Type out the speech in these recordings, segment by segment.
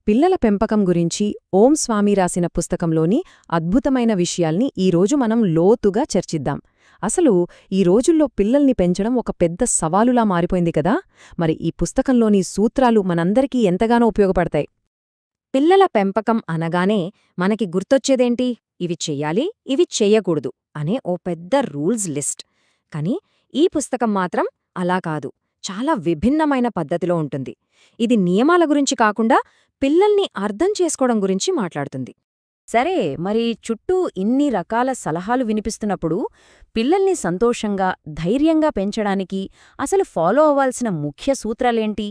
పిల్లల పెంపకం గురించి ఓం స్వామి రాసిన పుస్తకంలోని అద్భుతమైన విషయాల్ని ఈరోజు మనం లోతుగా చర్చిద్దాం. అసలు ఈ రోజుల్లో పిల్లల్ని పెంచడం ఒక పెద్ద సవాలులా మారిపోయింది కదా. మరి ఈ పుస్తకంలోని సూత్రాలు మనందరికీ ఎంతగానో ఉపయోగపడతాయి. పిల్లల పెంపకం అనగానే మనకి గుర్తొచ్చేదేంటి? ఇవి చెయ్యాలి, ఇవి చెయ్యకూడదు అనే ఓ పెద్ద రూల్స్ లిస్ట్. కాని ఈ పుస్తకం మాత్రం అలా కాదు, చాలా విభిన్నమైన పద్ధతిలో ఉంటుంది. ఇది నియమాల గురించి కాకుండా పిల్లల్ని అర్థం చేసుకోవడం గురించి మాట్లాడుతుంది. సరే, మరి చుట్టూ ఇన్ని రకాల సలహాలు వినిపిస్తున్నప్పుడు పిల్లల్ని సంతోషంగా, ధైర్యంగా పెంచడానికి అసలు ఫాలో అవ్వాల్సిన ముఖ్య సూత్రాలేంటి?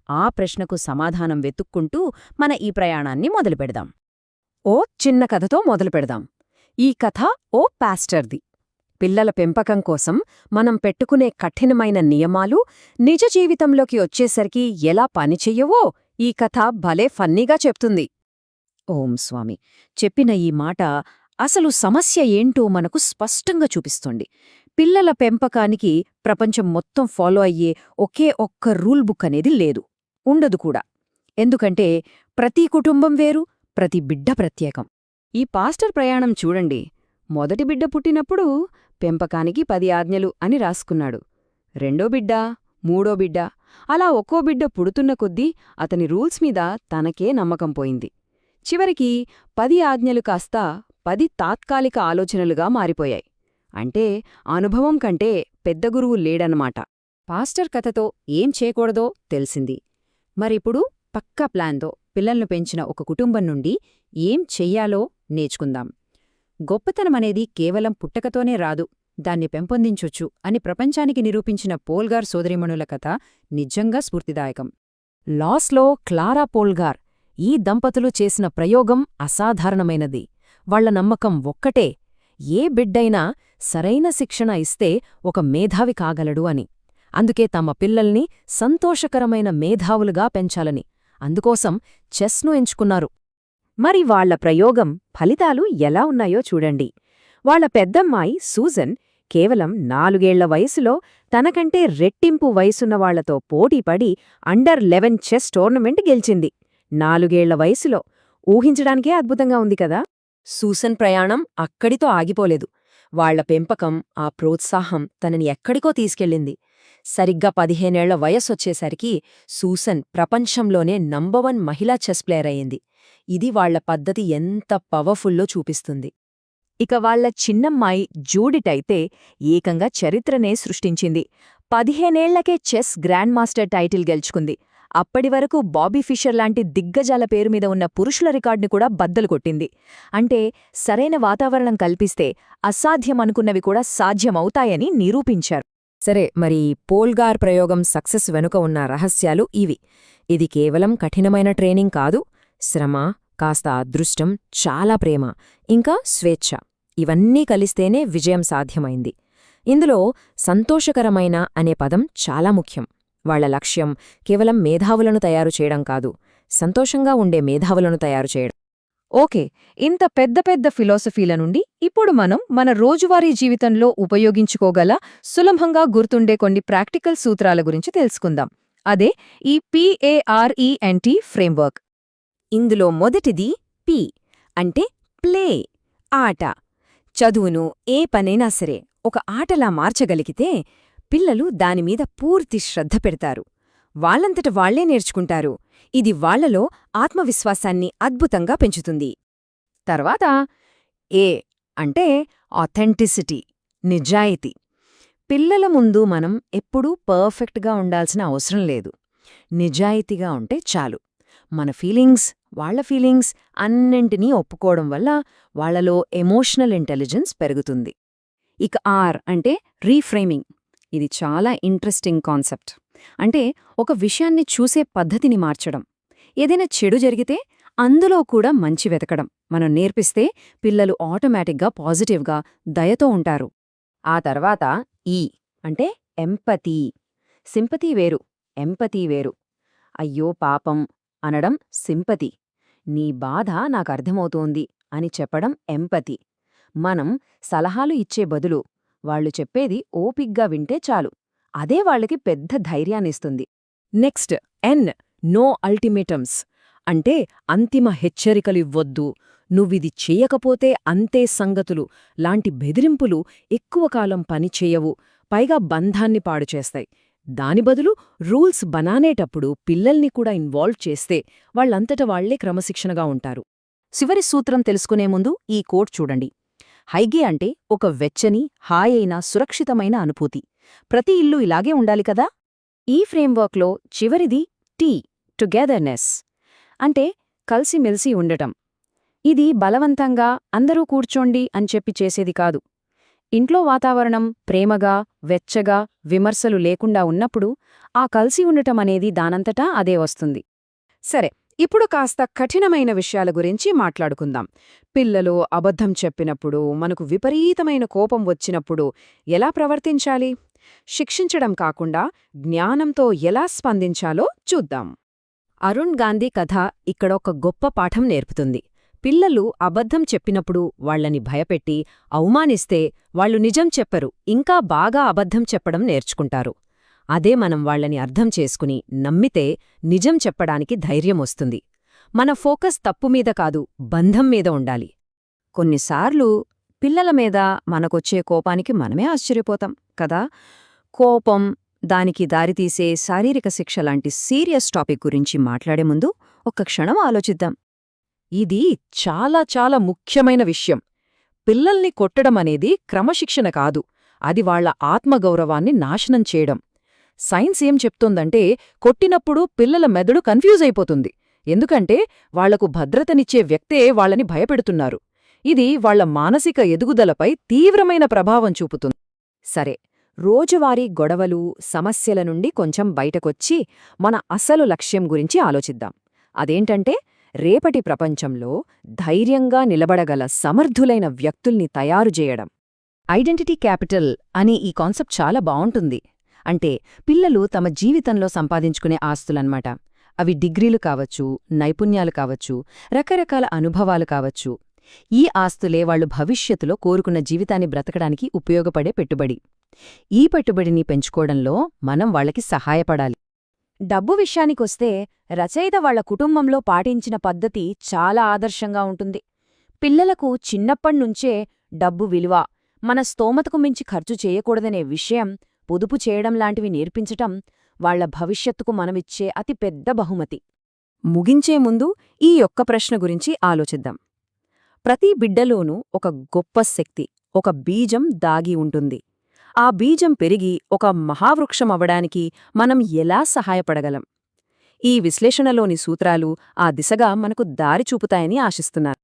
ఆ ప్రశ్నకు సమాధానం వెతుక్కుంటూ మన ఈ ప్రయాణాన్ని మొదలుపెడదాం. ఓ చిన్న కథతో మొదలుపెడదాం. ఈ కథ ఓ పాస్టర్ది. పిల్లల పెంపకం కోసం మనం పెట్టుకునే కఠినమైన నియమాలు నిజ జీవితంలోకి వచ్చేసరికి ఎలా పనిచెయ్యవో ఈ కథ భలే ఫన్నీగా చెప్తుంది. ఓం స్వామి చెప్పిన ఈ మాట అసలు సమస్య ఏంటో మనకు స్పష్టంగా చూపిస్తుంది. పిల్లల పెంపకానికి ప్రపంచం మొత్తం ఫాలో అయ్యే ఒకే ఒక్క రూల్ బుక్ అనేది లేదు, ఉండదు కూడా. ఎందుకంటే ప్రతి కుటుంబం వేరు, ప్రతి బిడ్డ ప్రత్యేకం. ఈ పాస్టర్ ప్రయాణం చూడండి. మొదటి బిడ్డ పుట్టినప్పుడు పెంపకానికి 10 ఆజ్ఞలు అని రాసుకున్నాడు. రెండో బిడ్డ, మూడో బిడ్డ, అలా ఒక్కో బిడ్డ పుడుతున్న కొద్దీ అతని రూల్స్ మీద తనకే నమ్మకం పోయింది. చివరికి 10 ఆజ్ఞలు కాస్త 10 తాత్కాలిక ఆలోచనలుగా మారిపోయాయి. అంటే అనుభవం కంటే పెద్ద గురువు లేడన్నమాట. పాస్టర్ కథతో ఏం చేయకూడదో తెలిసింది. మరిప్పుడు పక్కా ప్లాన్తో పిల్లల్ని పెంచిన ఒక కుటుంబం నుండి ఏం చెయ్యాలో నేర్చుకుందాం. గొప్పతనమనేది కేవలం పుట్టకతోనే రాదు, దాన్ని పెంపొందించొచ్చు అని ప్రపంచానికి నిరూపించిన పోల్గార్ సోదరీమణుల కథ నిజంగా స్ఫూర్తిదాయకం. లాస్లో క్లారా పోల్గార్ ఈ దంపతులు చేసిన ప్రయోగం అసాధారణమైనది. వాళ్ల నమ్మకం ఒక్కటే, ఏ బిడ్డైనా సరైన శిక్షణ ఇస్తే ఒక మేధావి కాగలడు అని. అందుకే తమ పిల్లల్ని సంతోషకరమైన మేధావులుగా పెంచాలని అందుకోసం చెస్ను ఎంచుకున్నారు. మరి వాళ్ల ప్రయోగం ఫలితాలు ఎలా ఉన్నాయో చూడండి. వాళ్ల పెద్దమ్మాయి సూజన్ కేవలం 4 ఏళ్ల వయసులో తనకంటే రెట్టింపు వయసున్నవాళ్లతో పోటీపడి అండర్ 11 చెస్ టోర్నమెంట్ గెలిచింది. 4 ఏళ్ల వయసులో! ఊహించడానికే అద్భుతంగా ఉంది కదా. సూసన్ ప్రయాణం అక్కడితో ఆగిపోలేదు. వాళ్ల పెంపకం, ఆ ప్రోత్సాహం తనని ఎక్కడికో తీసుకెళ్ళింది. సరిగ్గా 15 ఏళ్ల వయస్సొచ్చేసరికి సూసన్ ప్రపంచంలోనే నంబర్ 1 మహిళా చెస్ ప్లేయర్ అయ్యింది. ఇది వాళ్ల పద్ధతి ఎంత పవర్ఫుల్లో చూపిస్తుంది. ఇక వాళ్ల చిన్నమ్మాయి జూడిటైతే ఏకంగా చరిత్రనే సృష్టించింది. 15 ఏళ్లకే చెస్ గ్రాండ్ మాస్టర్ టైటిల్ గెలుచుకుంది. అప్పటివరకు బాబీ ఫిషర్ లాంటి దిగ్గజాల పేరుమీద ఉన్న పురుషుల రికార్డుని కూడా బద్దలు కొట్టింది. అంటే సరైన వాతావరణం కల్పిస్తే అసాధ్యమనుకున్నవి కూడా సాధ్యమవుతాయని నిరూపించారు. సరే, మరి పోల్గార్ ప్రయోగం సక్సెస్ వెనుక ఉన్న రహస్యాలు ఇవి. ఇది కేవలం కఠినమైన ట్రైనింగ్ కాదు, శ్రమ, కాస్త అదృష్టం, చాలా ప్రేమ, ఇంకా స్వేచ్ఛ, ఇవన్నీ కలిస్తేనే విజయం సాధ్యమైంది. ఇందులో సంతోషకరమైన అనే పదం చాలా ముఖ్యం. వాళ్ల లక్ష్యం కేవలం మేధావులను తయారు చేయడం కాదు, సంతోషంగా ఉండే మేధావులను తయారు చేయడం. ఓకే, ఇంత పెద్ద పెద్ద ఫిలాసఫీల నుండి ఇప్పుడు మనం మన రోజువారీ జీవితంలో ఉపయోగించుకోగల, సులభంగా గుర్తుండే కొన్ని ప్రాక్టికల్ సూత్రాల గురించి తెలుసుకుందాం. అదే ఈ PARENT ఫ్రేమ్వర్క్. ఇందులో మొదటిది పి అంటే ప్లే, ఆట. చదువును, ఏ పనైనా సరే ఒక ఆటలా మార్చగలిగితే పిల్లలు దానిమీద పూర్తి శ్రద్ధ పెడతారు. వాళ్లంతట వాళ్లే నేర్చుకుంటారు. ఇది వాళ్లలో ఆత్మవిశ్వాసాన్ని అద్భుతంగా పెంచుతుంది. తర్వాత ఏ అంటే ఆథెంటిసిటీ, నిజాయితీ. పిల్లల ముందు మనం ఎప్పుడూ పర్ఫెక్ట్గా ఉండాల్సిన అవసరం లేదు. నిజాయితీగా ఉంటే చాలు. మన ఫీలింగ్స్, వాళ్ల ఫీలింగ్స్ అన్నింటినీ ఒప్పుకోవడం వల్ల వాళ్లలో ఎమోషనల్ ఇంటెలిజెన్స్ పెరుగుతుంది. ఇక ఆర్ అంటే రీఫ్రేమింగ్. ఇది చాలా ఇంట్రెస్టింగ్ కాన్సెప్ట్. అంటే ఒక విషయాన్ని చూసే పద్ధతిని మార్చడం. ఏదైనా చెడు జరిగితే అందులో కూడా మంచి వెతకడం మనం నేర్పిస్తే పిల్లలు ఆటోమేటిక్గా పాజిటివ్గా, దయతో ఉంటారు. ఆ తర్వాత ఈ అంటే ఎంపతీ. సింపతీ వేరు, ఎంపతీ వేరు. అయ్యో పాపం అనడం సింపతి. నీ బాధ నాకర్థమవుతోంది అని చెప్పడం ఎంపతి. మనం సలహాలు ఇచ్చే బదులు వాళ్లు చెప్పేది ఓపిగ్గా వింటే చాలు. అదే వాళ్లకి పెద్ద ధైర్యాన్నిస్తుంది. నెక్స్ట్ ఎన్, నో అల్టిమేటమ్స్. అంటే అంతిమ హెచ్చరికలివ్వొద్దు, నువ్విది చెయ్యకపోతే అంతే సంగతులు లాంటి బెదిరింపులు ఎక్కువ కాలం పనిచేయవు, పైగా బంధాన్ని పాడుచేస్తాయి. దాని బదులు రూల్స్ బనానేటప్పుడు పిల్లల్ని కూడా ఇన్వాల్వ్ చేస్తే వాళ్ళంతట వాళ్లే క్రమశిక్షణగా ఉంటారు. చివరి సూత్రం తెలుసుకునే ముందు ఈ కోట్ చూడండి. హైగే అంటే ఒక వెచ్చని, హాయైన, సురక్షితమైన అనుభూతి. ప్రతి ఇల్లు ఇలాగే ఉండాలి కదా? ఈ ఫ్రేమ్వర్క్లో చివరిది టీ, టుగెదర్నెస్. అంటే కలిసిమెలిసి ఉండటం. ఇది బలవంతంగా అందరూ కూర్చోండి అని చెప్పి చేసేది కాదు. ఇంట్లో వాతావరణం ప్రేమగా, వెచ్చగా, విమర్శలు లేకుండా ఉన్నప్పుడు ఆ కలిసి ఉండటం అనేది దానంతటా అదే వస్తుంది. సరే, ఇప్పుడు కాస్త కఠినమైన విషయాల గురించి మాట్లాడుకుందాం. పిల్లలు అబద్ధం చెప్పినప్పుడు, మనకు విపరీతమైన కోపం వచ్చినప్పుడు ఎలా ప్రవర్తించాలి? శిక్షించడం కాకుండా జ్ఞానంతో ఎలా స్పందించాలో చూద్దాం. అరుణ్ గాంధీ కథ ఇక్కడ ఒక గొప్ప పాఠం నేర్పుతుంది. పిల్లలు అబద్ధం చెప్పినప్పుడు వాళ్లని భయపెట్టి, అవమానిస్తే వాళ్లు నిజం చెప్పరు, ఇంకా బాగా అబద్ధం చెప్పడం నేర్చుకుంటారు. అదే మనం వాళ్లని అర్థం చేసుకుని నమ్మితే నిజం చెప్పడానికి ధైర్యమొస్తుంది. మన ఫోకస్ తప్పుమీద కాదు, బంధం మీద ఉండాలి. కొన్నిసార్లు పిల్లల మీద మనకొచ్చే కోపానికి మనమే ఆశ్చర్యపోతాం కదా. కోపం, దానికి దారితీసే శారీరక శిక్ష లాంటి సీరియస్ టాపిక్ గురించి మాట్లాడే ముందు ఒక్క క్షణం ఆలోచిద్దాం. ఇది చాలా చాలా ముఖ్యమైన విషయం. పిల్లల్ని కొట్టడమనేది క్రమశిక్షణ కాదు, అది వాళ్ల ఆత్మగౌరవాన్ని నాశనం చేయడం. సైన్స్ ఏం చెప్తోందంటే, కొట్టినప్పుడు పిల్లల మెదడు కన్ఫ్యూజ్ అయిపోతుంది. ఎందుకంటే వాళ్లకు భద్రతనిచ్చే వ్యక్తే వాళ్లని భయపెడుతున్నారు. ఇది వాళ్ల మానసిక ఎదుగుదలపై తీవ్రమైన ప్రభావం చూపుతుంది. సరే, రోజువారీ గొడవలు, సమస్యల నుండి కొంచెం బయటకొచ్చి మన అసలు లక్ష్యం గురించి ఆలోచిద్దాం. అదేంటంటే, రేపటి ప్రపంచంలో ధైర్యంగా నిలబడగల సమర్థులైన వ్యక్తుల్ని తయారుచేయడం. ఐడెంటిటీ క్యాపిటల్ అనే ఈ కాన్సెప్ట్ చాలా బావుంటుంది. అంటే పిల్లలు తమ జీవితంలో సంపాదించుకునే ఆస్తులన్నమాట. అవి డిగ్రీలు కావచ్చు, నైపుణ్యాలు కావచ్చు, రకరకాల అనుభవాలు కావచ్చు. ఈ ఆస్తులే వాళ్లు భవిష్యత్తులో కోరుకున్న జీవితాన్ని బ్రతకడానికి ఉపయోగపడే పెట్టుబడి. ఈ పెట్టుబడిని పెంచుకోవడంలో మనం వాళ్లకి సహాయపడాలి. డబ్బు విషయానికొస్తే రచయిత వాళ్ల కుటుంబంలో పాటించిన పద్ధతి చాలా ఆదర్శంగా ఉంటుంది. పిల్లలకు చిన్నప్పణ్నుంచే డబ్బు విలువ, మన స్తోమతకు మించి ఖర్చు చేయకూడదనే విషయం, పొదుపు చేయడం లాంటివి నేర్పించటం వాళ్ల భవిష్యత్తుకు మనమిచ్చే అతి పెద్ద బహుమతి. ముగించే ముందు ఈ ఒక్క ప్రశ్న గురించి ఆలోచిద్దాం. ప్రతి బిడ్డలోనూ ఒక గొప్ప శక్తి, ఒక బీజం దాగి ఉంటుంది. ఆ బీజం పెరిగి ఒక మహావృక్షమవడానికి మనం ఎలా సహాయపడగలం? ఈ విశ్లేషణలోని సూత్రాలు ఆ దిశగా మనకు దారి చూపుతాయని ఆశిస్తున్నాను.